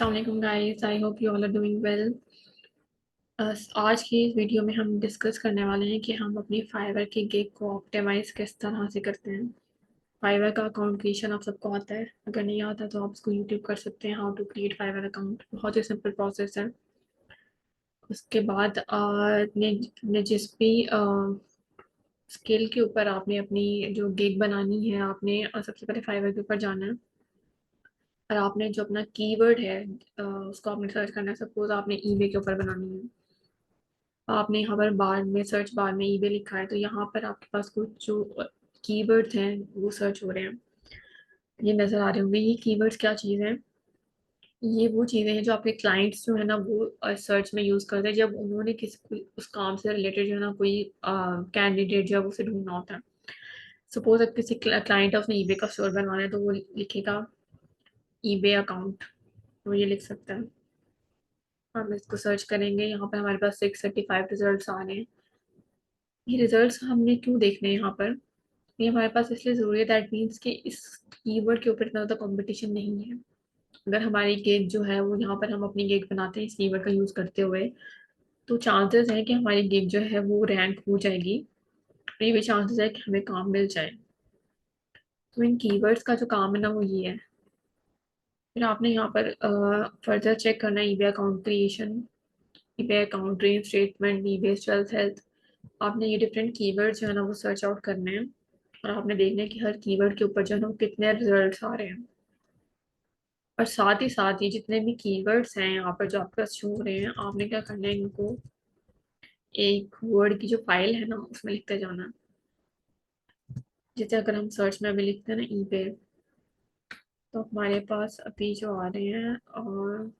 Assalamualaikum guys, I hope you all are doing well। आज की इस वीडियो में हम डिस्कस करने वाले हैं कि हम अपनी फाइवर की गिग को ऑप्टिमाइज किस तरह से करते हैं। फाइवर का अकाउंट क्रिएशन आप सबको आता है, अगर नहीं आता तो आप इसको यूट्यूब कर सकते हैं, how to create Fiverr account. बहुत ही सिंपल प्रोसेस है। उसके बाद ने जिस भी स्किल के ऊपर आपने अपनी जो गिग बनानी है, आपने सबसे पहले फाइवर के ऊपर जाना है और आपने जो अपना कीवर्ड है उसको आपने सर्च करना है। सपोज आपने ईबे के ऊपर बनानी है, आपने यहाँ पर बार में सर्च बार में ईबे लिखा है, तो यहाँ पर आपके पास कुछ जो कीवर्ड्स हैं वो सर्च हो रहे हैं, ये नज़र आ रहे होंगे। ये कीवर्ड्स क्या चीज़ है? ये वो चीज़ें हैं जो आपके क्लाइंट्स जो है ना वो सर्च में यूज़ करते हैं जब उन्होंने किसी उस काम से रिलेटेड जो है ना कोई कैंडिडेट जो है उसे ढूंढना होता है। सपोज अब किसी क्लाइंट है, उसने ईबे का स्टोर बनवाना है, तो वो लिखेगा ईबे अकाउंट, वो ये लिख सकता है। हम इसको सर्च करेंगे, यहाँ पर हमारे पास 635 रिजल्ट आ रहे हैं। ये रिजल्ट्स हमने क्यों देखने हैं यहाँ पर? ये हमारे पास इसलिए ज़रूरी है, दैट मीन्स कि इस कीवर्ड के ऊपर इतना ज़्यादा कंपटीशन नहीं है। अगर हमारी गिग जो है वो यहाँ पर हम अपनी गिग बनाते हैं इस कीवर्ड का यूज़ करते हुए, तो चांसेस है कि हमारी गिग जो है वो रैंक हो जाएगी, और ये भी चांसेस है कि हमें काम मिल जाए। तो इन कीवर्ड्स का जो काम है ना वो ये है। फिर आपने यहाँ पर फर्दर चेक करना है eBay account creation, eBay account dream statement, eBay wealth health. आपने ये डिफरेंट कीवर्ड जो है ना वो सर्च आउट करने हैं, और आपने देखना है कि हर कीवर्ड के ऊपर जो है ना वो कितने रिजल्ट्स आ रहे हैं। और साथ ही साथ ये जितने भी कीवर्ड्स हैं यहाँ पर जो आपके पास शो हो रहे हैं, आपने क्या करना है, इनको एक वर्ड की जो फाइल है ना उसमें लिखते जाना। जैसे अगर हम सर्च में अभी लिखते हैं ना ईबे, तो हमारे पास अभी जो आ रहे हैं, और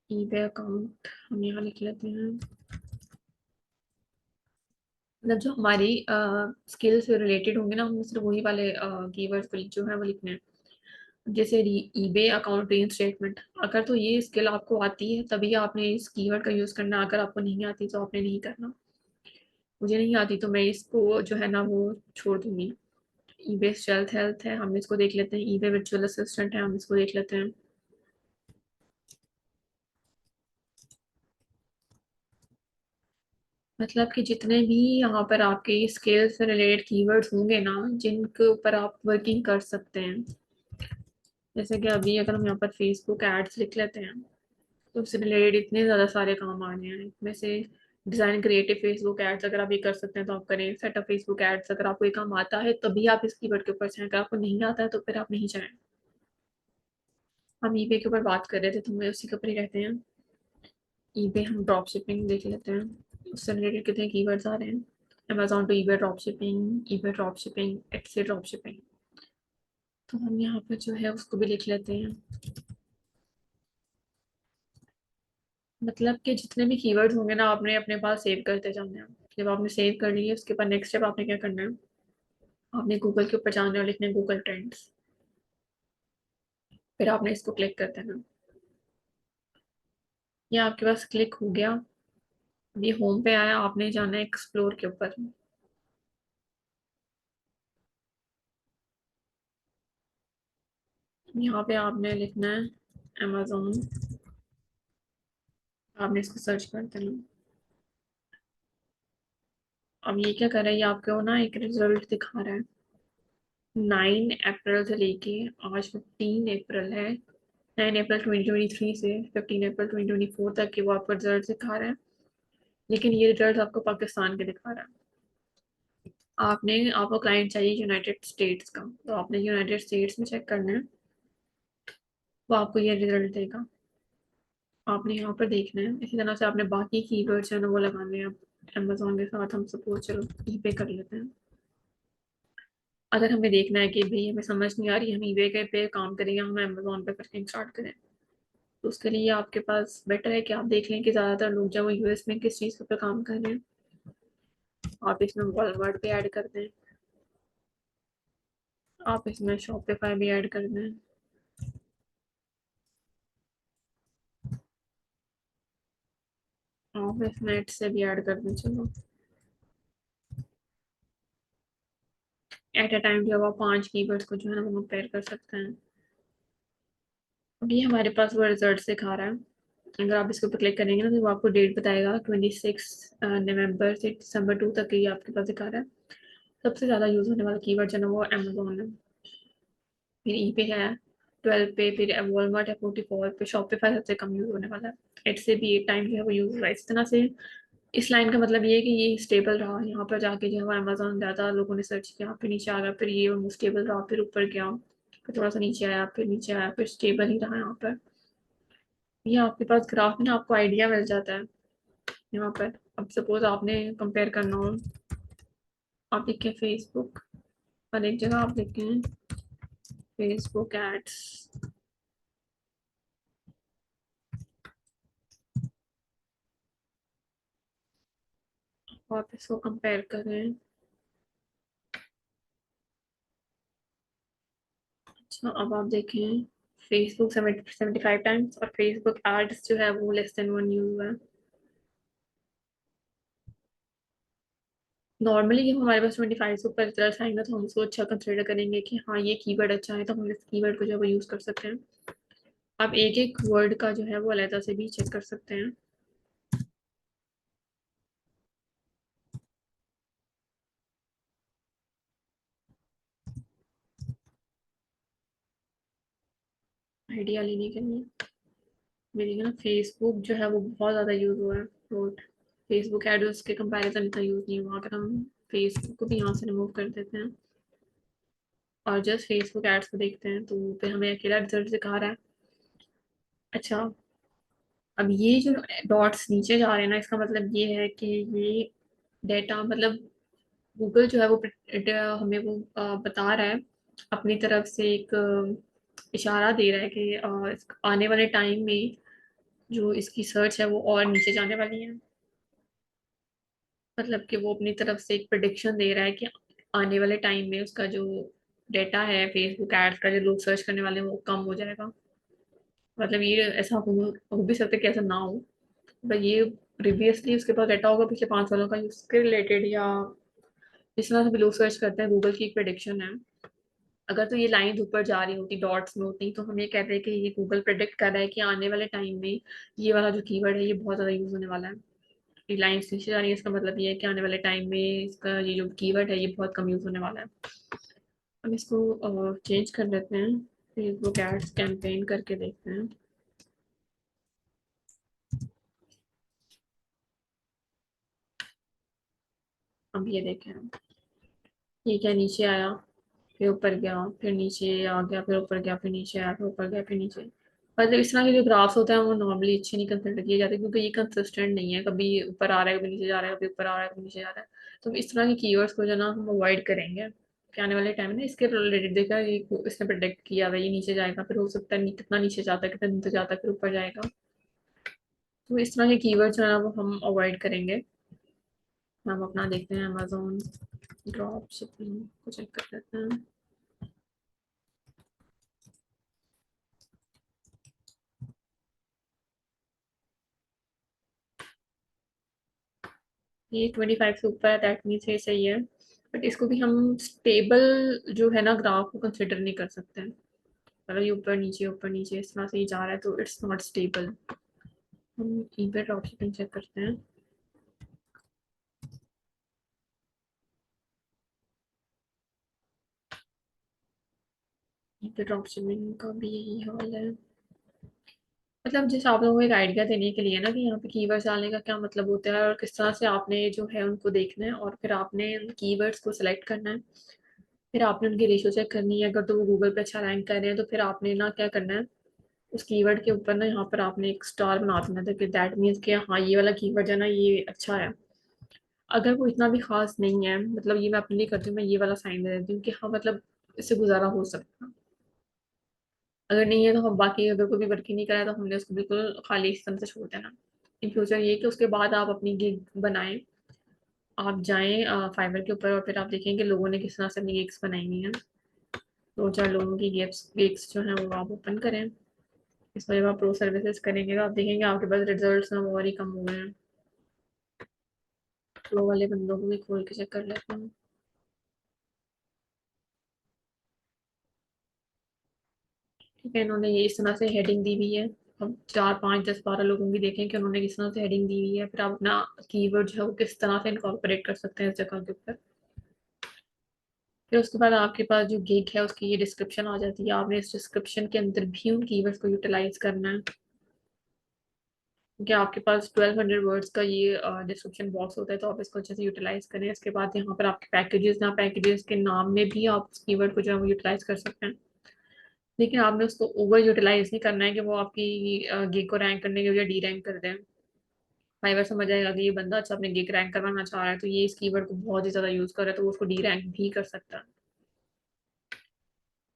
ईबे अकाउंट हम यहाँ लिख लेते हैं। मतलब जो हमारी स्किल से रिलेटेड होंगे ना, हम सिर्फ वही वाले कीवर्ड्स को जो है वो लिखने हैं। जैसे ईबे अकाउंट रीन स्टेटमेंट, अगर तो ये स्किल आपको आती है तभी आपने इस कीवर्ड का यूज़ करना, अगर आपको नहीं आती तो आपने नहीं करना। मुझे नहीं आती तो मैं इसको जो है ना वो छोड़ दूंगी। ईबे सेल्फ हेल्थ है, हम इसको देख लेते हैं। ईबे वर्चुअल असिस्टेंट है, हम इसको देख लेते हैं। मतलब कि जितने भी यहाँ पर आपके स्किल से रिलेटेड कीवर्ड्स होंगे ना, जिनके ऊपर आप वर्किंग कर सकते हैं। जैसे कि अभी अगर हम यहाँ पर फेसबुक एड्स लिख लेते हैं, तो उससे रिलेटेड इतने ज़्यादा सारे काम आ रहे हैं। इसमें से डिज़ाइन क्रिएटिव फेसबुक एड्स अगर आप ये कर सकते हैं तो आप करें। सेटअप फेसबुक एड्स, अगर आपको ये काम आता है तभी आप इस कीवर्ड के ऊपर जाएं, अगर आपको नहीं आता है तो फिर आप नहीं जाएं। हम ईबे के ऊपर बात कर रहे थे तो हमें उसी के ऊपर ही रहते हैं। ईबे हम ड्रॉप शिपिंग देख लेते हैं, उससे रिलेटेड कितने कीवर्ड्स आ रहे हैं। Amazon to eBay drop shipping, eBay drop shipping, Etsy drop shipping. तो हम यहाँ पर जो है उसको भी लिख लेते हैं। मतलब कि जितने भी कीवर्ड्स होंगे ना, आपने अपने पास सेव करते जाना है। जब आपने सेव कर लिए, उसके बाद नेक्स्ट स्टेप आपने क्या करना है, आपने गूगल के ऊपर जाना है और लिखना है गूगल ट्रेंड्स। फिर आपने इसको क्लिक कर देना। ये आपके पास क्लिक हो गया। ये होम पे आया, आपने जाना है एक्सप्लोर के ऊपर। यहाँ पे आपने लिखना है अमेजोन, आपने इसको सर्च कर देना। अब ये क्या कर रहा है, ये आपको ना एक रिजल्ट दिखा रहा है। 9 अप्रैल से लेके आज 15 अप्रैल है। 9 अप्रैल 2023 से 15 अप्रैल 2024 तक के वो आपको रिजल्ट दिखा रहा है। लेकिन ये रिजल्ट आपको पाकिस्तान के दिखा रहा है। आपको क्लाइंट चाहिए यूनाइटेड स्टेट्स का, तो आपने यूनाइटेड स्टेट्स में चेक करना है, वो आपको ये रिजल्ट देगा। आपने यहाँ पर देखना है। इसी तरह से आपने बाकी कीवर्ड्स है ना वो लगाने हैं। अमेजोन के साथ हम सपोज चलो ईबे कर लेते हैं। अगर हमें देखना है कि भाई हमें समझ नहीं आ रही, हम ईबे के पे काम करें या हम अमेजोन पे करके स्टार्ट करें, तो उसके लिए आपके पास बेटर है कि आप देख लें कि ज़्यादातर लोग जब वो यूएस में किस चीज़ पे काम कर रहे हैं। आप इसमें वॉलमार्ट पे ऐड कर दें, आप इसमें शॉपिफाई भी ऐड कर दें, आप इसमें नेट से भी ऐड कर दें। चलो एट अ टाइम जो आप 5 कीवर्ड्स को जो है ना वो कंपेयर कर सकते हैं। अभी हमारे पास वो रिजल्ट दिखा रहा है। अगर आप इसके ऊपर क्लिक करेंगे ना तो वो आपको डेट बताएगा 26 नवंबर से दिसंबर 2 तक ये आपके पास दिखा रहा है। सबसे ज़्यादा यूज़ होने वाला कीवर्ड जो है ना वो अमेजोन है, फिर ई पे है, 12 पे, फिर वॉलमार्ट है 44 पे, शॉपिफाई सबसे कम यूज़ होने वाला है। 8 से भी 8 टाइम जो है वो यूज़ हुआ है इस तरह से। इस लाइन का मतलब ये है कि ये स्टेबल रहा, यहाँ पर जाके जो है वो अमेजोन ज़्यादा लोगों ने सर्च किया, फिर नीचे आ गया, फिर ये स्टेबल रहा, फिर ऊपर गया, फिर थोड़ा सा नीचे आया, फिर नीचे आया, फिर स्टेबल ही रहा यहाँ पर। ये आपके पास ग्राफ में ना आपको आइडिया मिल जाता है यहाँ पर। अब सपोज आपने कंपेयर करना हो, आप लिखें फेसबुक और एक जगह आप लिखें फेसबुक एड्स, आप इसको कंपेयर करें। अच्छा, अब आप देखें फेसबुक 75 टाइम्स और फेसबुक एड्स जो है वो लेस देन 1 यूज हुआ है। नॉर्मली जब हमारे पास 25 से ऊपर रिजल्ट आएंगे तो हम उसको अच्छा कंसिडर करेंगे कि हाँ ये कीवर्ड अच्छा है, तो हम इस कीवर्ड को जो है वो यूज कर सकते हैं। आप एक एक वर्ड का जो है वो अलग से भी चेक कर सकते हैं। आइडिया लेने के लिए मेरी ना फेसबुक जो है वो बहुत ज़्यादा यूज़ हुआ है, रोड फेसबुक एड्स के कंपैरिजन इतना यूज़ नहीं हुआ। अगर हम फेसबुक को भी यहाँ से रिमूव कर देते हैं और जस्ट फेसबुक एड्स को देखते हैं तो फिर हमें अकेला रिजल्ट दिखा रहा है। अच्छा, अब ये जो डॉट्स नीचे जा रहे हैं ना इसका मतलब ये है कि ये डेटा मतलब गूगल जो है वो हमें वो बता रहा है, अपनी तरफ से एक इशारा दे रहा है कि आने वाले टाइम में जो इसकी सर्च है वो और नीचे जाने वाली है। मतलब कि वो अपनी तरफ से एक प्रिडिक्शन दे रहा है कि आने वाले टाइम में उसका जो डेटा है फेसबुक एड्स का, जो लोग सर्च करने वाले हैं वो कम हो जाएगा। मतलब ये ऐसा हो भी सकता है कि ऐसा ना हो, बट ये प्रीवियसली उसके पास डेटा होगा पिछले 5 सालों का, उसके रिलेटेड या जिस तरह से भी लोग सर्च करते हैं गूगल की एक प्रिडिक्शन है। अगर तो ये लाइन ऊपर जा रही होती, डॉट्स में होती, तो हम ये कहते हैं कि ये गूगल प्रिडिक्ट कर रहा है कि आने वाले टाइम में ये वाला जो कीवर्ड है ये बहुत ज़्यादा यूज होने वाला है। ये लाइन्स नीचे जा रही है, इसका मतलब ये है कि आने वाले टाइम में इसका ये जो कीवर्ड है ये बहुत कम यूज होने वाला है। हम इसको चेंज कर देते हैं, फेसबुक एड्स कैंपेन करके देखते हैं। अब ये देखें, ये क्या नीचे आया, फिर ऊपर गया, फिर नीचे आ गया, फिर ऊपर गया, फिर नीचे आया, फिर ऊपर गया, फिर नीचे। मतलब इस तरह के जो ग्राफ्स होते हैं वो नॉर्मली अच्छे नहीं कंसिडर किए जाते क्योंकि ये कंसिस्टेंट नहीं है, कभी ऊपर आ रहा है, कभी नीचे जा रहा है, कभी ऊपर आ रहा है, कभी नीचे जा रहा है। तो इस तरह के कीवर्ड्स को जो ना हम अवॉइड करेंगे कि आने वाले टाइम में इसके रिलेटेड देखा ये इसने प्रोटेक्ट किया हुआ है, ये नीचे जाएगा, फिर हो सकता है कितना नीचे जाता है, कितना नीचे जाता है, फिर ऊपर जाएगा। तो इस तरह के कीवर्ड्स जो है ना वो हम अवॉइड करेंगे। हम अपना देखते हैं अमेजोन ड्रॉप शिपिंग को चेक कर लेते हैं। ये 25 से ऊपर है, दैट मीन्स ये सही है, बट इसको भी हम स्टेबल जो है ना ग्राफ को कंसिडर नहीं कर सकते हैं। अगर ये ऊपर नीचे इस तरह से ही जा रहा है तो इट्स नॉट स्टेबल। हम ईबे ड्रॉप शिपिंग चेक करते हैं। ईबे ड्रॉप शिपिंग का भी यही हाल है। मतलब जैसे आप लोगों को एक आइडिया देने के लिए ना कि यहाँ पे कीवर्ड्स डालने का क्या मतलब होता है और किस तरह से आपने जो है उनको देखना है और फिर आपने उन कीवर्ड्स को सिलेक्ट करना है। फिर आपने उनकी रेशियो चेक करनी है, अगर तो वो गूगल पे अच्छा रैंक कर रहे हैं तो फिर आपने ना क्या करना है, उस कीवर्ड के ऊपर ना यहाँ पर आपने एक स्टार बना देना था कि दैट मीन्स कि हाँ ये वाला कीवर्ड है ना ये अच्छा है। अगर वो इतना भी खास नहीं है, मतलब ये मैं अपने लिए करती हूँ, मैं ये वाला साइन दे देती हूँ कि हाँ मतलब इससे गुजारा हो सकता है। अगर नहीं है तो हम बाकी अगर कोई भी वर्क ही नहीं करा तो हमने उसको बिल्कुल खाली इस तरह से छोड़ देना। इन फ्यूचर ये कि उसके बाद आप अपनी गिग बनाएं, आप जाएं फाइवर के ऊपर और फिर आप देखेंगे लोगों ने किस तरह से अपनी गिग्स बनाई हुई हैं। 2-4 लोगों की गिग्स गिग्स जो है वो आप ओपन करें। इस पर जब आप प्रो सर्विसेज करेंगे तो आप देखेंगे आपके पास रिजल्ट ना और ही कम हो गए हैं। प्रो वाले बंदों को भी खोल के चेक कर लेते हैं। ठीक है, इन्होंने ये इस तरह से हेडिंग दी हुई है। हम 4 5 10 12 लोगों की देखें कि उन्होंने किस तरह से हेडिंग दी हुई है, फिर आप अपना कीवर्ड जो है वो किस तरह से इनकॉर्पोरेट कर सकते हैं इस जगह के ऊपर। फिर उसके बाद आपके पास जो गिग है उसकी ये डिस्क्रिप्शन आ जाती है। आपने इस डिस्क्रिप्शन के अंदर भी उन कीवर्ड्स को यूटिलाइज करना है, क्योंकि आपके पास 1200 वर्ड्स का ये डिस्क्रिप्शन बॉक्स होता है, तो आप इसको अच्छे से यूटिलाइज करें। इसके बाद यहाँ पर आपके पैकेजेस ना, पैकेजेस के नाम में भी आप उस कीवर्ड को जो है वो यूटिलाइज कर सकते हैं, लेकिन आपने उसको ओवर यूटिलाइज नहीं करना है कि वो आपकी गिग को रैंक करने के लिए डी रैंक कर दें। फाइवर समझ आएगा कि ये बंदा अच्छा अपने गिग रैंक करवाना चाह रहा है, तो ये इस कीवर्ड को बहुत ही ज्यादा यूज कर रहा है, तो वो उसको डी रैंक भी कर सकता है।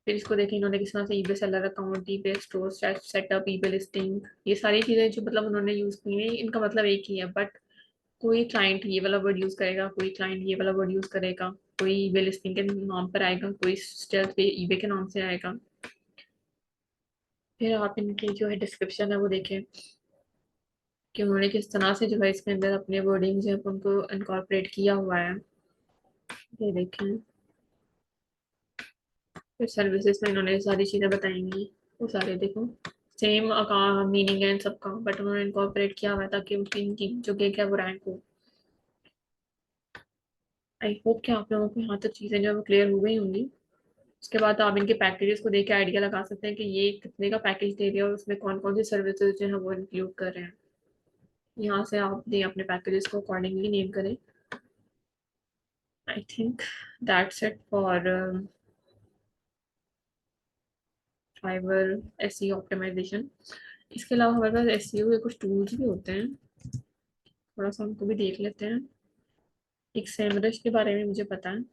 फिर इसको देखें इन्होंने किस तरह से eBay seller account, eBay store setup, eBay listing, ये सारी चीजें जो मतलब उन्होंने यूज की है, इनका मतलब एक ही है, बट कोई क्लाइंट ये वाला वर्ड यूज करेगा, कोई क्लाइंट ये वाला वर्ड यूज करेगा, कोई ईबे लिस्टिंग के नाम पर आएगा, कोई स्टेल्थ पे ईबे के नाम से आएगा। फिर आप इनके जो है डिस्क्रिप्शन है वो देखें कि उन्होंने किस तरह से जो है इसके अंदर अपने वर्डिंग जो है उनको इनकॉर्पोरेट किया हुआ है। ये देखें, फिर सर्विसेज में इन्होंने सारी चीज़ें बताएंगी, वो सारे देखो सेम मीनिंग है इन सबका, बट उन्होंने इनकॉर्पोरेट किया हुआ है ताकि उनकी इनकी जो गिग है वो रैंक हो। आई होप कि आप लोगों को यहाँ तक चीज़ें जो है वो क्लियर हो गई होंगी। उसके बाद आप इनके पैकेजेस को देख के आइडिया लगा सकते हैं कि ये कितने का पैकेज दे रही है और उसमें कौन कौन सी सर्विसेज जो है वो इंक्लूड कर रहे हैं। यहाँ से आप दें अपने पैकेजेस को अकॉर्डिंगली नेम करें। I think that's it for Fiverr SEO optimisation. इसके अलावा हमारे पास एसईओ के कुछ टूल्स भी होते हैं, थोड़ा सा उनको भी देख लेते हैं। एक सेमरश के बारे में मुझे पता है,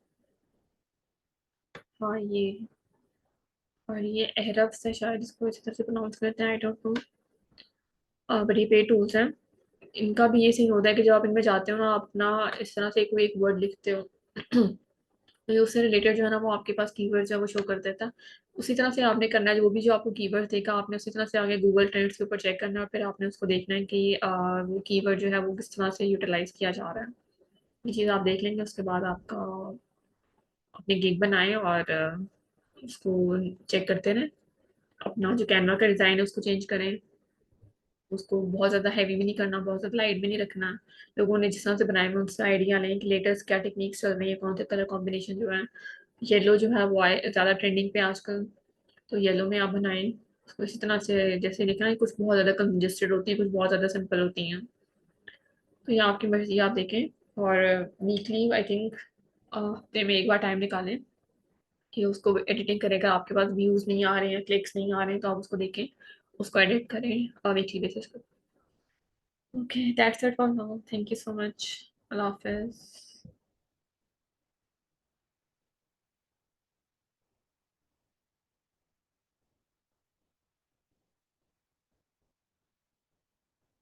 हाँ ये, और ये एहरफ से शायद इसको इस तरह से प्रोनाउंस करते हैं, आई डोंट नो, बट ये पे टूल्स हैं। इनका भी ये सीन होता है कि जब आप इनमें जाते हो ना, अपना इस तरह से कोई एक वर्ड लिखते हो तो ये उससे रिलेटेड जो है ना वो आपके पास कीवर्ड जो है वो शो कर देता है। उसी तरह से आपने करना है, जो भी जो आपको कीवर्ड देगा आपने उसी तरह से आगे गूगल ट्रेंड्स के ऊपर चेक करना है, और फिर आपने उसको देखना है कि वो कीवर्ड जो है वो किस तरह से यूटिलाइज किया जा रहा है। ये चीज़ आप देख लेंगे, उसके बाद आपका अपनी गिग बनाएं और उसको चेक करते रहें। अपना जो कैनवा का डिज़ाइन है उसको चेंज करें, उसको बहुत ज़्यादा हैवी भी नहीं करना, बहुत ज़्यादा लाइट भी नहीं रखना। लोगों ने जिस तरह से बनाए हुए उससे आइडिया लें कि लेटेस्ट क्या टेक्निक्स चल रही है, कौन से कलर कॉम्बिनेशन जो है। येलो जो है वो आए ज़्यादा ट्रेंडिंग पे आजकल, तो येलो में आप बनाएं उसको इसी तरह से, जैसे लिखना है कुछ बहुत ज़्यादा कंजेस्टेड होती है, कुछ बहुत ज़्यादा सिंपल होती हैं, तो ये आपकी मर्जी, आप देखें। और वीकली आई थिंक हफ्ते में एक बार टाइम निकालें कि उसको एडिटिंग करेगा, आपके पास व्यूज़ नहीं आ रहे हैं, क्लिक्स नहीं आ रहे हैं, तो आप उसको देखें, उसको एडिट करें वीकली बेसिस पर। Okay that's it for now, thank you so much, अल्लाह हाफिज़।